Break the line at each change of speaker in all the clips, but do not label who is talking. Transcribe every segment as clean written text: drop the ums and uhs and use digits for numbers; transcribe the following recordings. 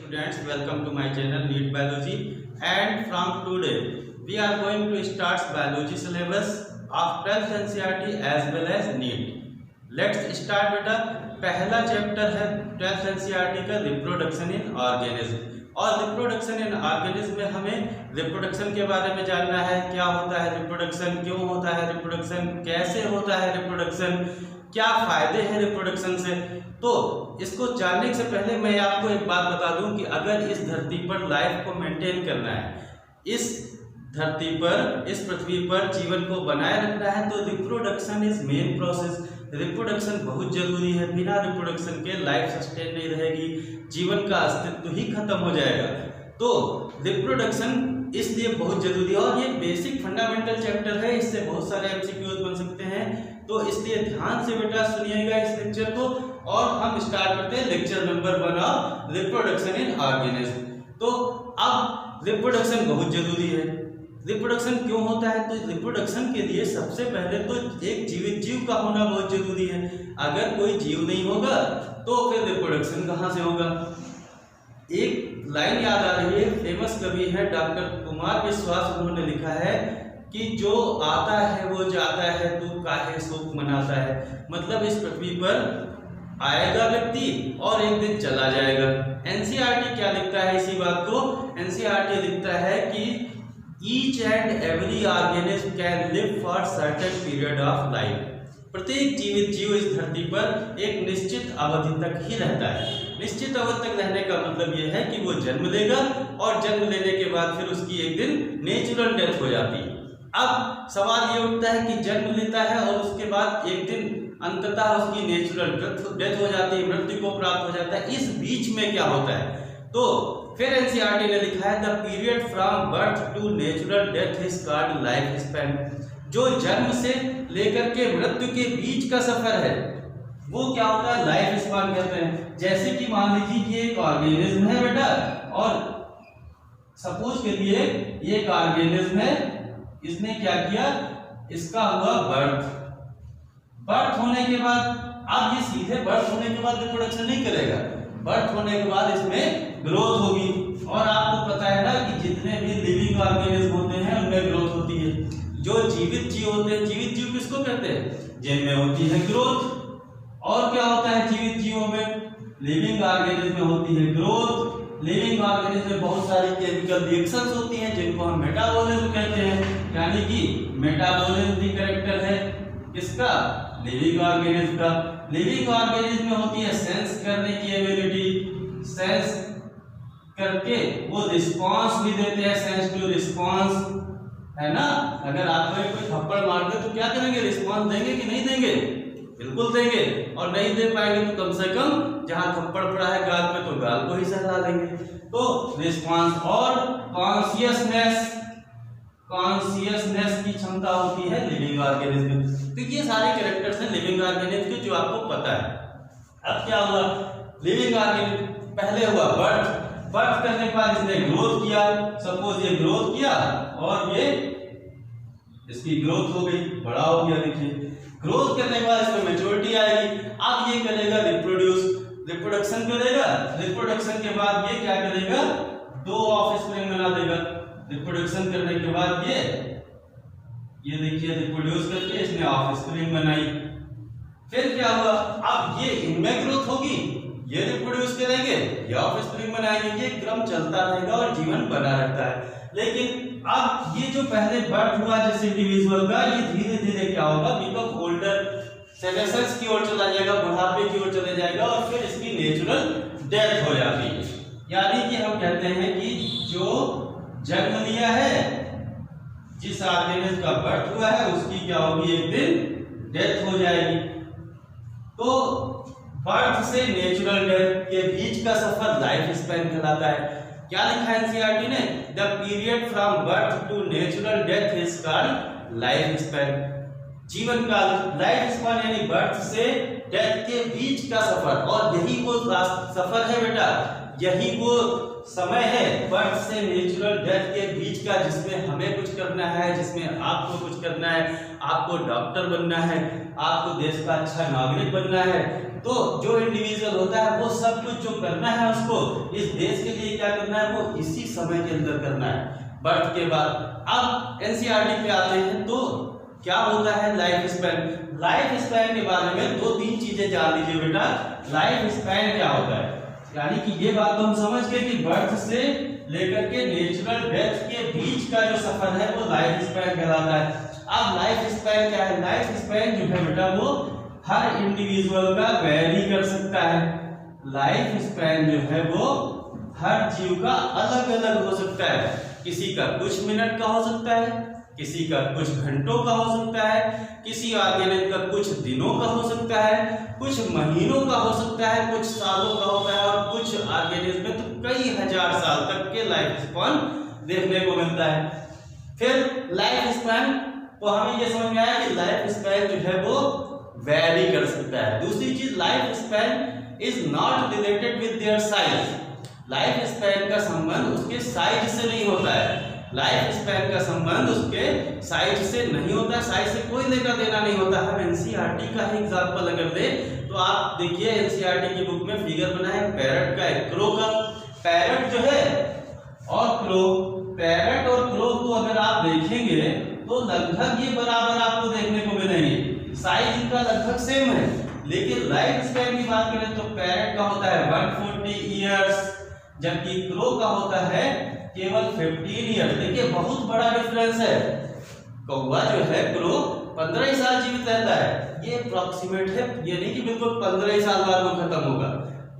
Students, welcome to my channel NEET Biology, and from today we are going to start biology syllabus of 12th NCERT as well as NEET. Let's start बेटा। पहला chapter है 12th NCERT का reproduction in organism, और reproduction in organism में हमें reproduction के बारे में जानना है। क्या होता है रिप्रोडक्शन, क्यों होता है रिप्रोडक्शन, कैसे होता है रिप्रोडक्शन, क्या फायदे हैं रिप्रोडक्शन से। तो इसको जानने से पहले मैं आपको एक बात बता दूं कि अगर इस धरती पर लाइफ को मेंटेन करना है, इस धरती पर, इस पृथ्वी पर जीवन को बनाए रखना है, तो reproduction is main process. Reproduction बहुत जरूरी है। बिना रिप्रोडक्शन के लाइफ सस्टेन नहीं रहेगी, जीवन का अस्तित्व ही खत्म हो जाएगा। तो रिप्रोडक्शन इसलिए बहुत जरूरी है, और ये बेसिक फंडामेंटल चैप्टर है, इससे बहुत सारे एमसीक्यूज बन सकते हैं। तो इसलिए ध्यान से बेटा सुनिएगा इस लेक्चर को, और हम स्टार्ट करते हैं lecture number 1 of reproduction in organism. तो अब रिप्रोडक्शन बहुत जरूरी है। रिप्रोडक्शन क्यों होता है? तो रिप्रोडक्शन के लिए सबसे पहले तो एक जीवित जीव का होना बहुत जरूरी है। अगर कोई जीव नहीं होगा तो फिर रिप्रोडक्शन कहाँ से होगा। एक लाइन याद आ रही है, फेमस कवि है डॉक्टर कुमार विश्वास, उन्होंने लिखा है कि जो आता है वो जाता है, तू काहे शोक मनाता है। मतलब इस पृथ्वी पर आएगा व्यक्ति और एक दिन चला जाएगा। एनसीईआरटी क्या लिखता है इसी बात को? एनसीईआरटी लिखता है कि each and every organism can live for certain period of life. प्रत्येक जीवित जीव इस धरती पर एक निश्चित अवधि तक ही रहता है। निश्चित अवधि तक रहने का मतलब यह है कि वो जन्म लेगा, और जन्म लेने के बाद फिर उसकी एक दिन नेचुरल डेथ हो जाती है। अब सवाल ये उठता है कि जन्म लेता है और उसके बाद एक दिन अंततः उसकी नेचुरल डेथ हो जाती है, मृत्यु को प्राप्त हो जाता है। इस बीच में क्या होता है? तो फिर एनसीईआरटी ने लिखा है the period from birth to natural death is called life span. जो जन्म से लेकर के मृत्यु के बीच का सफर है वो क्या होता है? लाइफ स्पैन कहते हैं। जैसे कि मान लीजिए कि एक ऑर्गेनिज्म है बेटा, और सपोज के लिए ये एक ऑर्गेनिज्म है, इसने क्या किया, इसका हुआ बर्थ होने के बाद, अब ये सीधे बर्थ होने के बाद रिप्रोडक्शन नहीं करेगा। बर्थ होने के बाद इसमें ग्रोथ होगी, और आपको पता है ना कि जितने भी लिविंग ऑर्गेनिज्म होते हैं उनमें ग्रोथ होती है। जो जीवित जीव होते हैं, जीवित जीव किसको कहते हैं? जिनमें होती है ग्रोथ। और क्या होता है जीवित जीवों में? लिविंग ऑर्गेनिज्म में होती है ग्रोथ। लिविंग ऑर्गेनिज्म में बहुत सारी केमिकल रिएक्शंस होती हैं जिनको हम मेटाबॉलिज्म कहते हैं। यानी कि मेटाबॉलिज्म भी कैरेक्टर है किसका? लिविंग ऑर्गेनिज्म का। लिविंग ऑर्गेनिज्म में होती है सेंस करने की एबिलिटी, सेंस करके वो रिस्पांस भी देते हैं, सेंस टू रिस्पांस, है ना। अगर आपको कोई थप्पड़ मार दे तो क्या करेंगे? रिस्पांस देंगे कि नहीं देंगे? बिल्कुल देंगे। और नहीं दे पाएंगे तो कम से कम जहां थप्पड़ पड़ा है गाल पे तो गाल को ही सहला देंगे। तो रिस्पांस और कॉन्शियसनेस की क्षमता होती है लिविंग ऑर्गेनिज्म में। तो ये सारे कैरेक्टर्स हैं लिविंग ऑर्गेनिज्म के जो आपको पता है। अब क्या हुआ? लिविंग ऑर्गेनिज्म पहले हुआ बर्थ करने के बाद इसने ग्रोथ किया। सपोज ये ग्रोथ किया और ये इसकी ग्रोथ हो गई, बड़ा हो गया। देखिए ग्रोथ करने के बाद इसमें मैच्योरिटी आएगी। अब ये करेगा रिप्रोडक्शन करेगा। रिप्रोडक्शन के बाद ये क्या करेगा? 2 ऑफस्प्रिंग बना देगा। रिप्रोडक्शन करने के बाद ये देखिए रिप्रोड्यूस करके इसने ऑफस्प्रिंग बनाई। फिर क्या हुआ? अब ये इनमें ग्रोथ होगी, ये रिप्रोड्यूस करेंगे, ये ऑफस्प्रिंग बनाएंगे। ये क्रम चलता रहेगा और जीवन बना रहता है। लेकिन अब ये जो पहले बर्थ हुआ जिस इंडिविजुअल का, ये धीरे धीरे क्या होगा? बिकम ओल्डर, सेनेसेंस की ओर चला जाएगा, बुढ़ापे की ओर चले जाएगा, और फिर इसकी नेचुरल डेथ हो जाती है। यानी कि हम कहते हैं कि जो जन्म लिया है, जिस ऑर्गेनिज्म का बर्थ हुआ है, उसकी क्या होगी? एक दिन डेथ हो जाएगी। तो बर्थ से नेचुरल डेथ के बीच का सफर लाइफ स्पैन कहलाता है। क्या लिखा है एनसीईआरटी ने? The period from birth to natural death is called life span. जीवन का लाइफ स्पैन यानी बर्थ से डेथ के बीच का सफर, और यही वो सफर है बेटा, यही वो समय है बर्थ से नेचुरल डेथ के बीच का, जिसमें हमें कुछ करना है, जिसमें आपको कुछ करना है। आपको डॉक्टर बनना है, आपको देश का अच्छा नागरिक बनना है, तो जो इंडिविजुअल होता है वो सब कुछ जो करना है उसको इस देश के लिए क्या करना है, वो इसी समय के अंदर करना है बर्थ के बाद। अब एनसीईआरटी पे आते हैं तो क्या होता है लाइफ स्पैन। लाइफ स्पैन के बारे में 2-3 चीजें जान लीजिए बेटा। लाइफ स्पैन क्या होता है, यानी कि ये बात तो हम समझ गए कि बर्थ से लेकर के नेचुरल डेथ के बीच का जो सफर है वो लाइफ स्पैन कहलाता है। अब लाइफ स्पैन क्या है, लाइफ स्पैन जो है बेटा वो हर इंडिविजुअल का वेरी कर सकता है। लाइफ स्पैन जो है वो हर जीव का अलग अलग हो सकता है। किसी का कुछ मिनट का हो सकता है, किसी का कुछ घंटों का हो सकता है, किसी ऑर्गेनिज्म का कुछ दिनों का हो सकता है, कुछ महीनों का हो सकता है, कुछ सालों का होता है और कुछ ऑर्गेनिज्म में तो कई हजार साल तक के लाइफ स्पैन देखने को मिलता है। फिर लाइफ स्पैन तो हमें ये समझ में आया कि लाइफ स्पैन जो है वो वेरी कर सकता है। दूसरी चीज, life span is not related with their size. Life span का संबंध उसके साइज से नहीं होता है। लाइफ स्पैन का संबंध उसके साइज से नहीं होता है, साइज से कोई लेकर देना नहीं होता। हम एनसीईआरटी का ही एग्जांपल अगर दें तो आप देखिए एनसीईआरटी की बुक में फिगर बना है पैरट का, एक क्रो का। पैरट जो है और क्रो, पैरट और क्रो को अगर आप देखेंगे तो लगभग ये बराबर आपको देखने को मिलेंगे, साइज इनका लगभग सेम है। लेकिन लाइफ स्पैन की बात करें तो पैरट का होता है 140 ईयर्स, जबकि क्रो का होता है केवल 15 ईयर्स। देखिए बहुत बड़ा डिफरेंस है। कौवा जो है क्रो 15 ही साल जीवित रहता है, ये अप्रोक्सीमेट है, ये नहीं कि बिल्कुल 15 ही साल बाद वो खत्म होगा।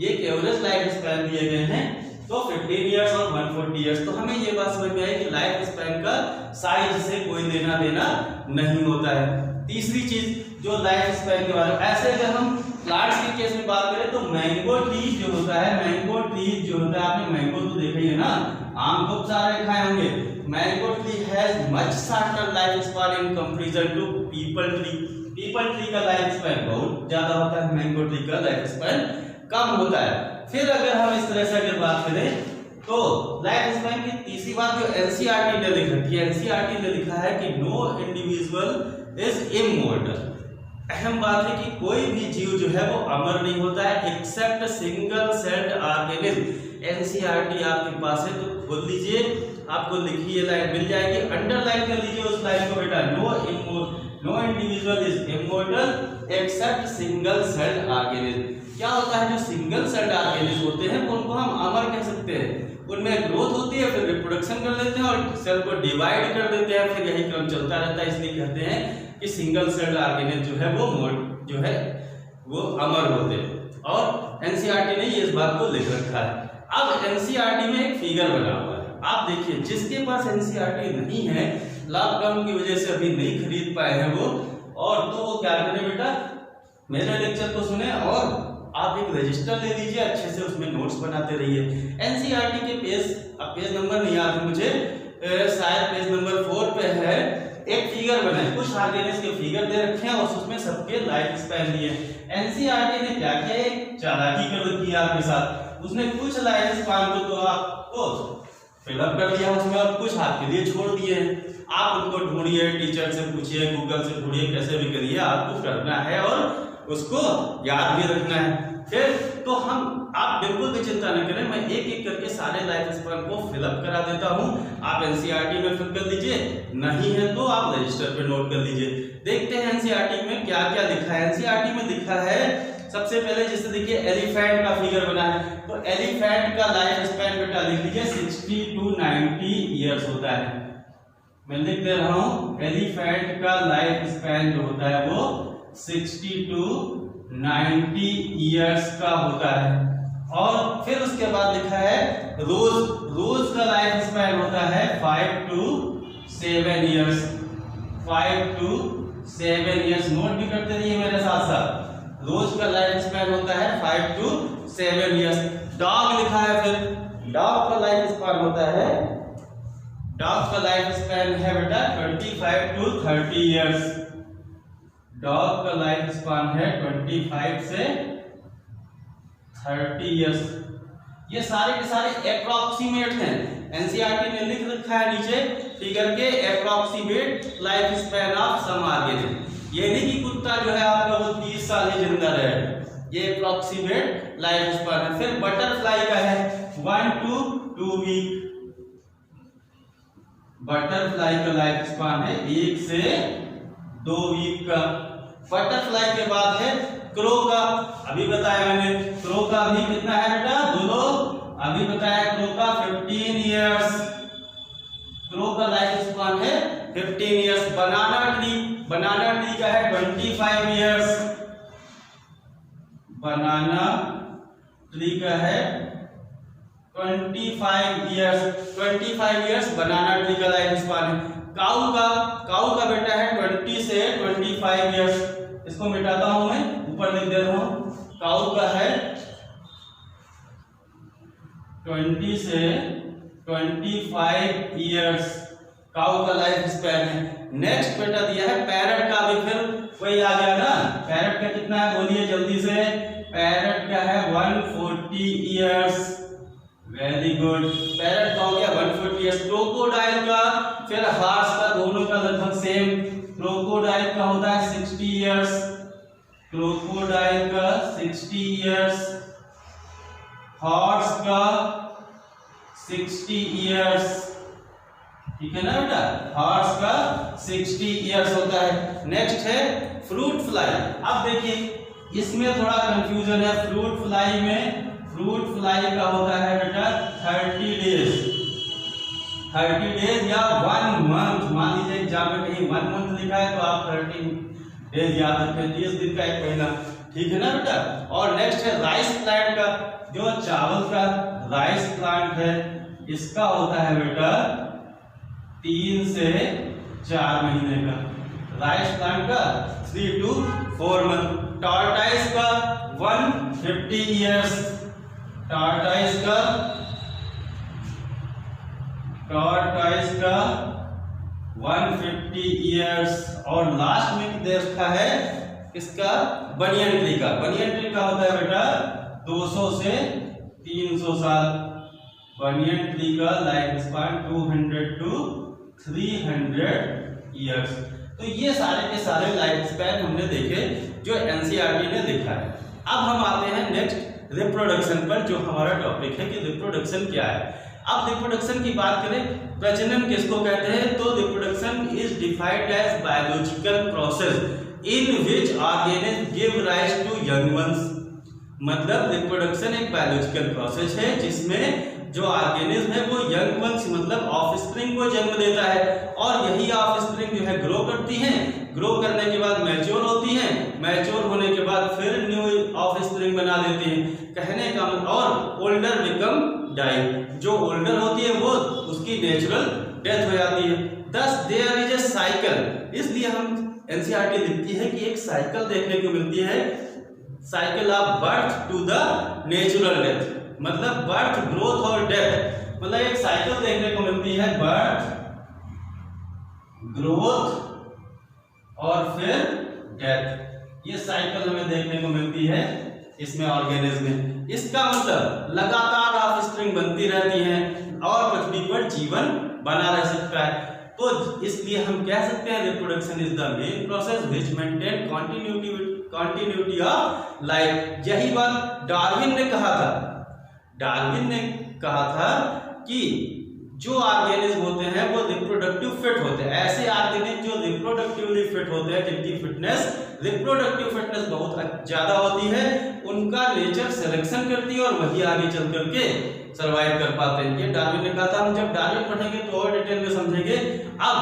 ये एक एवरेज लाइफ स्पैन दिए गए हैं तो 15 ईयर्स और 140 ईयर्स। तो हमें ये बात समझ में आई कि लाइफ स्पैन का साइज से कोई लेना देना नहीं होता है। तीसरी चीज जो लाइफ स्पैन के बारे में, ऐसे अगर हम प्लांट्स के केस में बात करें तो मैंगो ट्री जो होता है, मैंगो ट्री जो होता है, आपने मैंगो तो देखा ही है ना, आम खूब सारे खाए होंगे। Mango tree has much shorter life span in comparison to peepal tree. Peepal tree का लाइफ स्पैन बहुत ज्यादा होता है, मैंगो ट्री का लाइफ स्पैन कम होता है। फिर अगर हम इस तरह से अगर बात करें तो लाइफ स्पैन की तीसरी बात जो एनसीईआरटी ने लिख रखी है, एनसीईआरटी ने लिखा है कि नो इंडिविजुअल इज इमॉर्टल। अहम बात है कि कोई भी जीव जो है वो अमर नहीं होता है except single celled organism. NCERT आपके पास है तो खोल लीजिए, आपको लिखी ये लाइन मिल जाएगी, अंडरलाइन कर लीजिए उस लाइन को बेटा। No individual is immortal except single celled organism. क्या होता है, जो सिंगल सेल्ड ऑर्गेनिज्म होते हैं उनको हम अमर कह सकते हैं। उनमें ग्रोथ होती है, फिर रिप्रोडक्शन कर लेते हैं और सेल को डिवाइड कर देते हैं, फिर यही क्रम चलता रहता है। इसलिए कहते हैं कि सिंगल सेल्ड ऑर्गेनिज्म जो है वो अमर होते हैं। और एनसीईआरटी ने ये इस बात को लिख रखा है। अब एनसीईआरटी में एक फिगर बना हुआ है, आप देखिए, जिसके पास एनसीईआरटी नहीं है, लॉकडाउन की वजह से अभी नहीं खरीद पाए हैं वो, और तो वो क्या करें बेटा, मेरे लेक्चर को सुने और आप एक रजिस्टर ले लीजिए, अच्छे से उसमें नोट्स बनाते रहिए। एनसीईआरटी के पेज, अब पेज नंबर नहीं याद है मुझे, शायद पेज नंबर 4 पे है, एक फिगर बना है, कुछ ऑर्गेनिज्म के फिगर दे रखे हैं और उसमें सबके लाइफ स्पैन दिए। एनसीईआरटी ने क्या किया, एक चालाकी कर रखी है आपके साथ, उसने कुछ लाइफ स्पैन को तो आपको फिलअप कर दिया उसमें और कुछ आपके लिए छोड़ दिए हैं। आप उनको ढूंढिए, टीचर से पूछिए, गूगल से ढूंढिए, कैसे भी करिए, आपको करना है और उसको याद भी रखना है। फिर तो आप बिल्कुल भी चिंता न करें, मैं एक एक करके सारे लाइफ स्पैन को फिलअप करा देता हूं। आप एनसीईआरटी में फिल कर लीजिए, नहीं है तो आप रजिस्टर पे नोट कर लीजिए। देखते हैं एनसीईआरटी में क्या क्या लिखा है। एनसीईआरटी में लिखा है सबसे पहले, जैसे देखिए एलिफेंट का फिगर बना है, तो एलिफेंट का लाइफ स्पैन बेटा लिख लीजिए 60 to 90 ईयर्स होता है। मैं लिख दे रहा हूं, एलिफेंट का लाइफ स्पैन जो होता है वो 60 to 90 ईयर्स का होता है। और फिर उसके बाद लिखा है रोज का लाइफ स्पैन होता है 5 to 7 years. 5 to 7 years, note भी करते रहिए मेरे साथ साथ। रोज का लाइफ स्पैन होता है 5 to 7 ईयर्स। डॉग लिखा है, फिर डॉग का लाइफ स्पैन होता है, डॉग का लाइफ स्पैन है बेटा 25 to 30 ईयर्स। डॉग का लाइफ स्पैन है 25 से 30 ईयर्स। ये सारे के सारे अप्रॉक्सीमेट हैं, एनसीईआरटी ने लिख रखा है नीचे फिगर के, approximate life span of some organism. ये नहीं कि कुत्ता जो है आपका वो 30 साल ही जिंदा रहे, ये अप्रोक्सीमेट लाइफ स्पैन है। फिर बटरफ्लाई का है 1 to 2 वीक, बटरफ्लाई का लाइफ स्पैन है 1 से 2 वीक का। बटरफ्लाई के बाद है क्रो का, अभी बताया मैंने क्रो का भी कितना है बेटा, बोलो, अभी बताया क्रो का 15 इयर्स, क्रो का लाइफ स्पैन है 15 इयर्स। बनाना ट्री, बनाना ट्री का है 25 इयर्स, बनाना ट्री का है 25 इयर्स बनाना ट्री का लाइफ स्पैन है। काऊ का बेटा है 20 से 25 इयर्स, इसको मिटाता हूं मैं, ऊपर लिख दे रहा हूं। काऊ का है 20 से 25 इयर्स, काऊ का लाइफ स्पैन है। नेक्स्ट बेटा दिया है पैरट का, भी फिर वही आ गया ना। पैरट का कितना है बोलिए जल्दी से, पैरट का है 140 इयर्स, वेरी गुड, पैरट का हो गया 140 इयर्स। क्रोकोडाइल का, फिर हॉर्स का, दोनों का लगभग सेम। क्रोकोडाइल का होता है 60 इयर्स, क्रोकोडाइल का 60 इयर्स, हॉर्स का 60 इयर्स, ठीक है ना बेटा, हॉर्स का 60 इयर्स होता है। नेक्स्ट है फ्रूट फ्लाई। अब देखिए इसमें थोड़ा कंफ्यूजन है, फ्रूट फ्लाई में, फ्रूट फ्लाई का होता है बेटा 30 डेज, 30 डेज या 1 मंथ। मान लीजिए एग्जाम में कहीं 1 मंथ लिखा है तो आप 30 डेज याद रखें, 30 दिन का एक महीना, ठीक है ना बेटा। और नेक्स्ट है राइस प्लांट का, जो चावल का राइस प्लांट है, इसका होता है बेटा 3 से 4 महीने का, राइस प्लांट का 3 to 4 मंथ। टॉर्टाइस का 150 इयर्स, टॉर्टाइस का 150 इयर्स। और लास्ट में देखा है इसका बनियन ट्री का, बनियन ट्री का होता है बेटा 200 से 300 साल, बनियन ट्री का लाइफ स्पैन 200 to 300 इयर्स। तो ये सारे के सारे लाइफ स्पैन हमने देखे जो एनसीईआरटी ने लिखा है। अब हम आते हैं नेक्स्ट रिप्रोडक्शन पर, जो हमारा टॉपिक है कि रिप्रोडक्शन क्या है। अब रिप्रोडक्शन की बात करें, प्रजनन किसको कहते हैं, तो reproduction is defined as biological process in which organism give rise to young ones. मतलब रिप्रोडक्शन एक बायोलॉजिकल प्रोसेस है जिसमें जो ऑर्गेनिज्म है वो यंग वंस मतलब ऑफस्प्रिंग को जन्म देता है, और यही ऑफस्प्रिंग जो है ग्रो करती हैं, ग्रो करने के बाद मैच्योर होती हैं, मैच्योर होने के बाद फिर न्यू ऑफस्प्रिंग बना देती हैं। कहने का मतलब, और ओल्डर बिकम डाई, जो ओल्डर होती है वो उसकी नेचुरल डेथ हो जाती है। दस देयर इज ए साइकिल, इसलिए हम एनसीईआरटी लिखती है कि एक साइकिल देखने को मिलती है, cycle of birth to the natural death, मतलब बर्थ, ग्रोथ और डेथ, मतलब एक साइकिल देखने को मिलती है, बर्थ, ग्रोथ और फिर डेथ, ये साइकिल हमें देखने को मिलती है इसमें ऑर्गेनिज्म में। इसका मतलब लगातार ऑफस्प्रिंग बनती रहती हैं और पृथ्वी पर जीवन बना रह सकता है। तो इसलिए हम कह सकते हैं reproduction is the main process which maintain continuity of life. यही बात डार्विन ने कहा था, डार्विन ने कहा था कि जो ऑर्गेनिज्म होते हैं वो रिप्रोडक्टिव फिट होते हैं, ऐसे ऑर्गेनिज्म जो रिप्रोडक्टिवली फिट होते हैं, जिनकी फिटनेस, रिप्रोडक्टिव फिटनेस बहुत ज्यादा होती है, उनका नेचर सिलेक्शन करती है और वही आगे चल करके सरवाइव कर पाते हैं। ये डार्विन ने कहा था। हम जब डार्विन पढ़ेंगे तो और डिटेल में समझेंगे। अब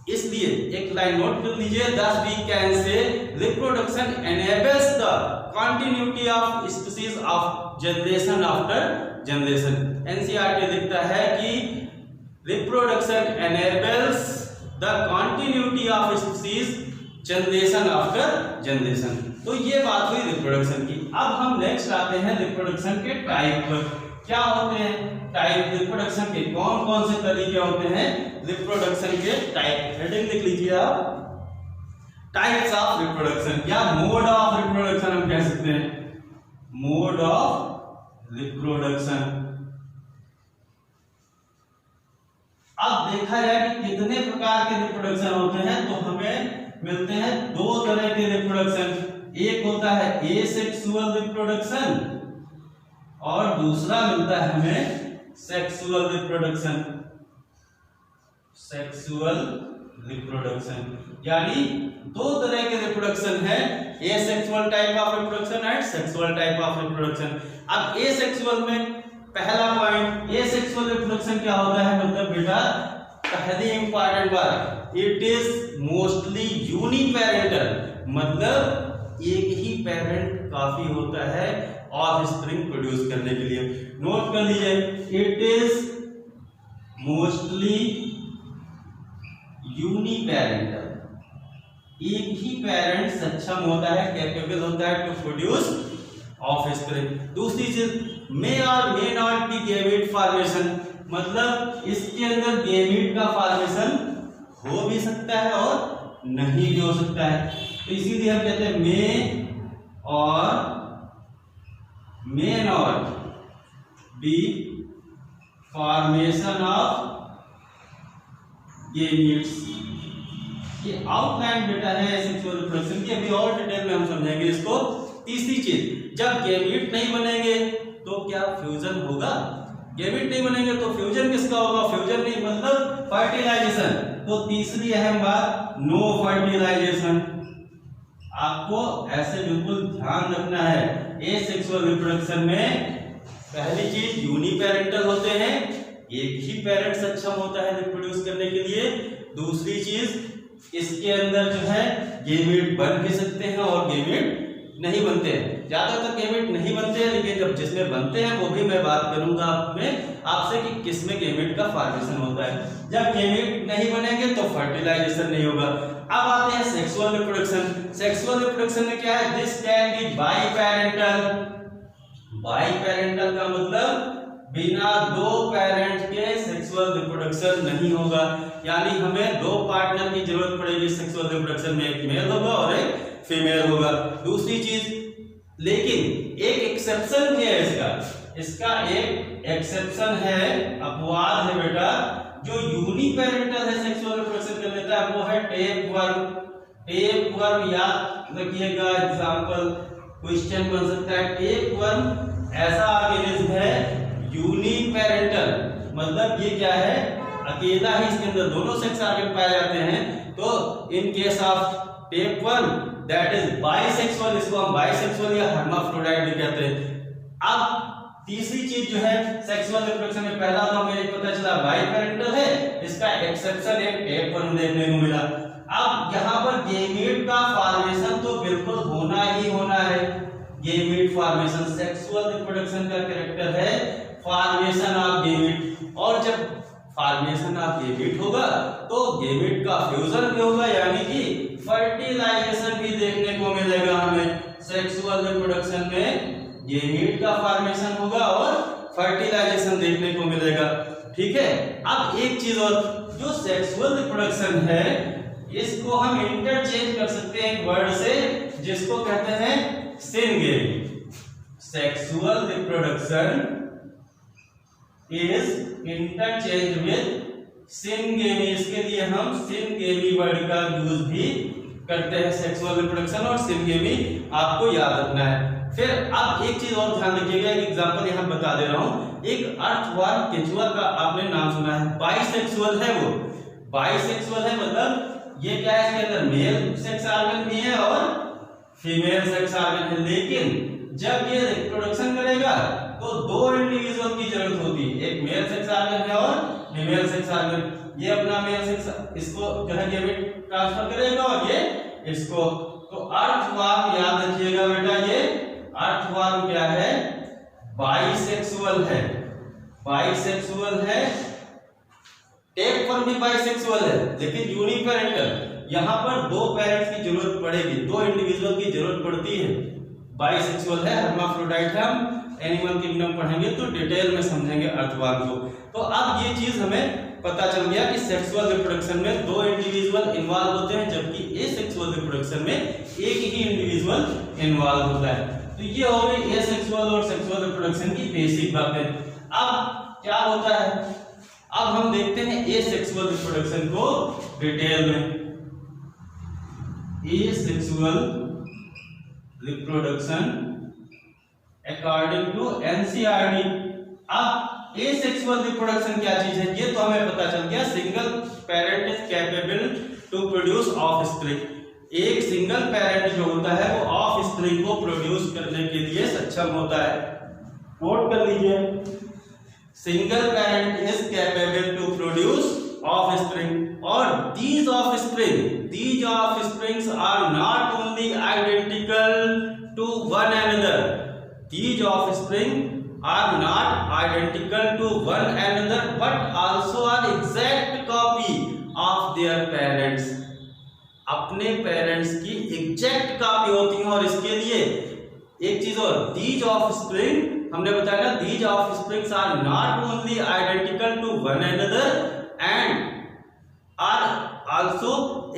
इसलिए एक लाइन नोट कर लीजिए, thus we can say reproduction enables the continuity of species of generation after generation। NCERT लिखता है कि reproduction enables the continuity of species generation after generation। तो ये बात हुई रिप्रोडक्शन की। अब हम नेक्स्ट आते हैं रिप्रोडक्शन के टाइप पर। क्या होते हैं टाइप रिप्रोडक्शन के, कौन कौन से तरीके होते हैं रिप्रोडक्शन के टाइप। हेडिंग लिख लीजिए आप, टाइप्स ऑफ रिप्रोडक्शन या मोड ऑफ रिप्रोडक्शन हम कह सकते हैं, मोड ऑफ रिप्रोडक्शन। अब देखा जाए कि कितने प्रकार के रिप्रोडक्शन होते हैं, तो हमें मिलते हैं 2 तरह के रिप्रोडक्शन। एक होता है एसेक्सुअल रिप्रोडक्शन और दूसरा मिलता है हमें सेक्सुअल रिप्रोडक्शन। सेक्सुअल रिप्रोडक्शन यानी दो तरह के रिप्रोडक्शन है, asexual type of reproduction and sexual type of reproduction. अब एसेक्सुअल में पहला पॉइंट, एसेक्सुअल रिप्रोडक्शन क्या होता है, मतलब बेटा पहली इंपॉर्टेंट बात, इट इज मोस्टली यूनिपेरेंटल, मतलब एक ही पेरेंट काफी होता है ऑफस्प्रिंग प्रोड्यूस करने के लिए। नोट कर लीजिए, इट इज मोस्टली यूनिपेरेंटल, एक ही पेरेंट सक्षम होता है, कैपेबल होता है टू प्रोड्यूस ऑफस्प्रिंग। दूसरी चीज, मे और may not be gamete formation, मतलब इसके अंदर गैमेट का फॉर्मेशन हो भी सकता है और नहीं भी हो सकता है, तो इसीलिए हम कहते हैं मे और may not be formation of gametes. ये आउटलाइन बेटा है सेक्सुअल रिप्रोडक्शन की, अभी और डिटेल में हम समझेंगे इसको। तीसरी चीज, जब गैमेट नहीं बनेंगे तो क्या फ्यूजन होगा? गैमेट नहीं बनेंगे तो फ्यूजन किसका होगा? फ्यूजन नहीं मतलब फर्टिलाइजेशन। तो तीसरी अहम बात, नो फर्टिलाइजेशन। आपको ऐसे बिल्कुल ध्यान रखना है, एसेक्सुअल रिप्रोडक्शन में पहली चीज यूनिपेरेंटल होते हैं, एक ही पेरेंट सक्षम होता है रिप्रोड्यूस करने के लिए। दूसरी चीज, इसके अंदर जो है गैमेट बन भी सकते हैं और गैमेट नहीं बनते हैं। ज्यादातर गैमेट नहीं बनते हैं, लेकिन जब जिसमें बनते हैं वो भी मैं बात करूंगा आपसे कि किसमें गैमेट का फॉर्मेशन होता है। जब गैमेट नहीं बनेंगे तो फर्टिलाइजेशन नहीं होगा। अब आते हैं सेक्सुअल रिप्रोडक्शन। सेक्सुअल रिप्रोडक्शन में क्या है, दिस कैन बी बाईपेरेंटल। बाईपेरेंटल का मतलब बिना दो पेरेंट के सेक्सुअल रिप्रोडक्शन नहीं होगा, यानी हमें दो पार्टनर की जरूरत पड़ेगी सेक्सुअल रिप्रोडक्शन में, एक मेल होगा और एक फीमेल होगा। दूसरी चीज, लेकिन एक एक्सेप्शन भी है इसका एक एक्सेप्शन है, अपवाद है बेटा, जो यूनिपेरेंटल है सेक्सुअल रिप्रोडक्शन कर लेता है, वो है टेपवर्म। टेपवर्म याद रखिएगा, एग्जांपल क्वेश्चन बन सकता है। टेपवर्म ऐसा ऑर्गेनिज्म है यूनिपेरेंटल, मतलब ये क्या है, अकेला ही इसके अंदर दोनों सेक्स ऑर्गन पाए जाते हैं। तो in case of tapeworm that is bisexual, इसको हम बाइसेक्सुअल या हर्माफ्रोडाइट भी कहते हैं। अब तीसरी चीज जो है सेक्सुअल रिप्रोडक्शन में, पहला तो हमें पता चला बाइपेरेंटल है, इसका एक्सेप्शन एक टेपवर्म देखने को मिला। अब यहाँ पर गैमेट का फॉर्मेशन तो बिल्कुल होना ही होना है। गैमेट फॉर्मेशन, सेक्सुअल रिप्रोडक्शन का कैरेक्टर है फॉर्मेशन ऑफ गैमेट, और जब फॉर्मेशन ऑफ गैमेट होगा तो गैमेट का फ्यूजन भी होगा, यानी कि फर्टिलाइजेशन भी देखने को मिलेगा हमें। सेक्सुअल रिप्रोडक्शन में गैमेट का फॉर्मेशन होगा और फर्टिलाइजेशन देखने को मिलेगा, ठीक है। अब एक चीज और, जो सेक्सुअल रिप्रोडक्शन है इसको हम इंटरचेंज कर सकते हैं एक वर्ड से, जिसको कहते हैं syngamy. Sexual reproduction is interchange with syngamy, इसके लिए हम सिनगेमी वर्ड का यूज भी करते हैं। सेक्सुअल रिप्रोडक्शन और सिनगेमी आपको याद रखना है। फिर अब एक चीज और ध्यान रखिएगा, एक एग्जांपल यहां बता दे रहा हूं। एक अर्थवर्म केंचुआ का आपने नाम सुना है, बाइसेक्सुअल है वो। बाइसेक्सुअल है मतलब ये क्या है, इसके अंदर मेल सेक्स ऑर्गन भी है और फीमेल सेक्स ऑर्गन है, लेकिन जब ये रिप्रोडक्शन करेगा तो दो इंडिविजुअल की जरूरत होती है, एक मेल सेक्स ऑर्गन है और फीमेल सेक्स ऑर्गन। ये अपना मेल सेक्स इसको जो है गैमेट ट्रांसफर करेगा और ये इसको। तो अर्थवर्म याद रखिएगा बेटा, ये अर्थवर्म क्या है, बाइसेक्सुअल है। बाइसेक्सुअल है, टेपवर्म भी बाइसेक्सुअल है, लेकिन यूनिपेरेंटल। यहाँ पर दो पेरेंट्स की जरूरत पड़ेगी, दो इंडिविजुअल की जरूरत पड़ती है। बाइसेक्सुअल है, हर्माफ्रोडाइट है, हम एनिमल किंगडम पढ़ेंगे तो डिटेल में समझेंगे अर्थवर्म को। तो अब ये चीज हमें पता चल गया कि सेक्सुअल रिप्रोडक्शन में दो इंडिविजुअल इन्वॉल्व होते हैं, जबकि एसेक्सुअल रिप्रोडक्शन में एक ही इंडिविजुअल इन्वॉल्व होता है। तो ये हो गई एसेक्सुअल और सेक्सुअल रिप्रोडक्शन की बेसिक बातें। अब क्या होता है, अब हम देखते हैं एसेक्सुअल रिप्रोडक्शन को डिटेल में। Asexual reproduction according to NCERT. अब एसेक्सुअल रिप्रोडक्शन क्या चीज है ये तो हमें पता चल गया। Single parent is capable to produce offspring. एक सिंगल पेरेंट जो होता है वो ऑफस्प्रिंग को प्रोड्यूस करने के लिए सक्षम होता है। नोट कर लीजिए, single parent is capable to produce offspring और these offsprings are not only identical to one another, these offspring are not identical to one another but also are exact copy of their parents। अपने parents की exact copy होती है। और इसके लिए एक चीज और, these offspring हमने बताया ना, these offsprings are not only identical to one another and are also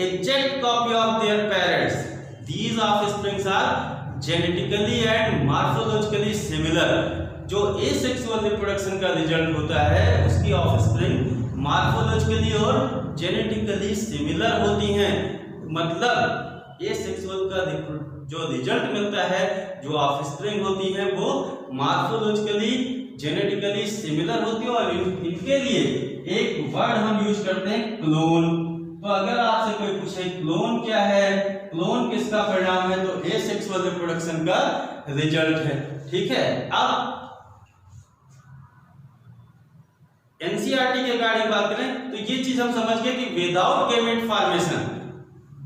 exact copy of their parents, these offsprings are genetically and morphologically similar। जो एसेक्सुअल रिप्रोडक्शन का रिजल्ट होता है उसकी ऑफस्प्रिंग मॉर्फोलॉजिकली और genetically similar होती हैं। मतलब asexual का जो रिजल्ट मिलता है, जो ऑफस्प्रिंग होती है वो मॉर्फोलॉजिकली जेनेटिकली सिमिलर होती है। और इनके लिए एक वर्ड हम यूज करते हैं क्लोन। तो अगर आपसे कोई पूछे क्लोन क्या है, क्लोन किसका परिणाम है, तो एसेक्सुअल रिप्रोडक्शन का रिजल्ट है। ठीक है, अब एनसीईआरटी के रिगार्डिंग बात करें तो ये चीज हम समझ गए कि विदाउट गैमेट फॉर्मेशन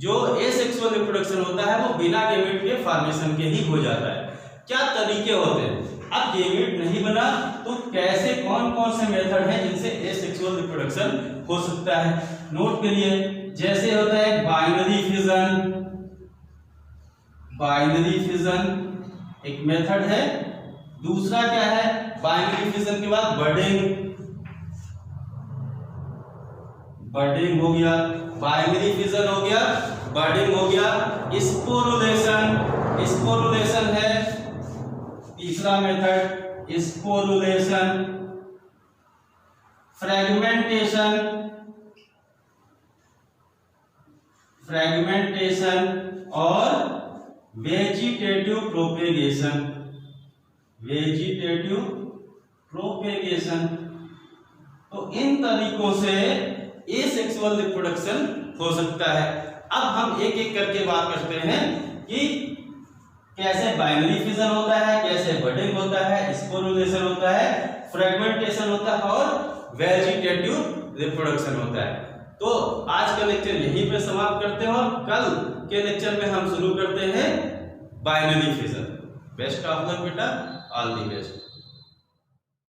जो एसेक्सुअल रिप्रोडक्शन होता है वो बिना गैमेट के फॉर्मेशन के ही हो जाता है। क्या तरीके होते हैं, अब गैमेट नहीं बना तो कैसे, कौन कौन से मेथड हैं जिनसे एसेक्सुअल रिप्रोडक्शन हो सकता है। नोट करिए, जैसे होता है बाइनरी फिजन, बाइनरी फिजन एक मेथड है। दूसरा क्या है, बाइनरी फिजन के बाद बडिंग, बडिंग हो गया, बाइनरी फिजन हो गया, बडिंग हो गया। स्पोरुलेशन, स्पोरुलेशन है तीसरा मेथड, स्पोरुलेशन। फ्रेगमेंटेशन, फ्रेगमेंटेशन और वेजिटेटिव प्रोपेगेशन, वेजिटेटिव प्रोपेगेशन। तो इन तरीकों से एसेक्सुअल रिप्रोडक्शन हो सकता है। अब हम एक एक करके बात करते हैं कि कैसे बाइनरी फिजन होता है, कैसे बडिंग होता है, स्पोरुलेशन होता है, फ्रेगमेंटेशन होता है और वेजिटेटिव रिप्रोडक्शन होता है। तो आज का लेक्चर यहीं पे समाप्त करते हैं और कल के लेक्चर में हम शुरू करते हैं binary fission. Best of luck बेटा, ऑल दी बेस्ट।